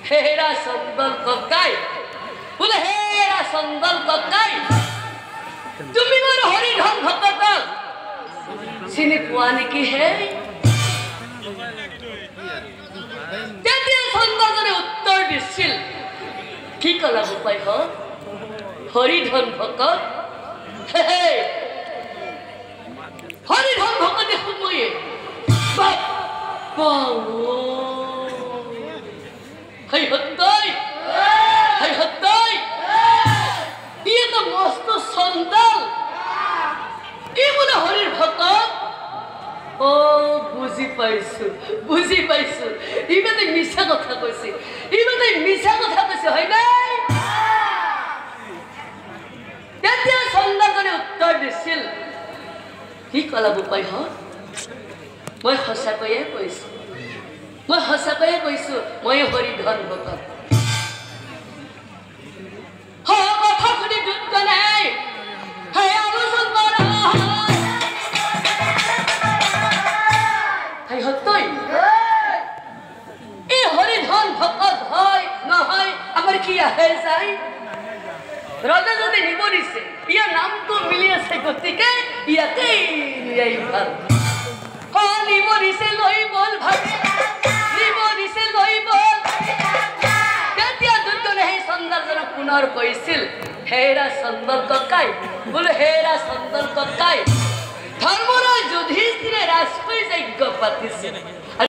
হেৰা সন্দল ককাই বলে হেৰা সন্দল ককাই তুমি মোৰ হৰিধন ভকত চিনি পোৱা নেকি হে তেতিয়া সন্দলজনে উত্তৰ দিছিল কি কলা বোপাই হৰিধন ভকত হে হৰিধন ভকতে সময়ে বাপ্পা Hay hatay! Hay hatay! Iya to mosto sandal! Imo na horir bhakat! Oh, buzi paisu. Iba tay misha kotha koise. Hoy nai? Tetya sandal jone uttor disil. Ki kala bopai ha? Moi hosa koye koisu. মই হসাকয়ে কইছো মই হরিধন ভকত হ কথা শুনি দুঃখ নাই হে আলোচন কর হাই হতই এই হরিধন ভকত হয় না হয় আমার কি আহে যাই রাজা যদি নিবরিছে ইয়া নাম তো মিলিয়েছে গতিকে ইয়াকেই নিয়াই ভাল নিবরিছে লই বল ভাবে পুনৰ কৈছিল হেৰা সন্দল ককাই বলে হেৰা সন্দল ককাই ধৰ্মৰাজ যুধিষ্ঠিৰে ৰাজসৈ যজ্ঞ পাতিছিল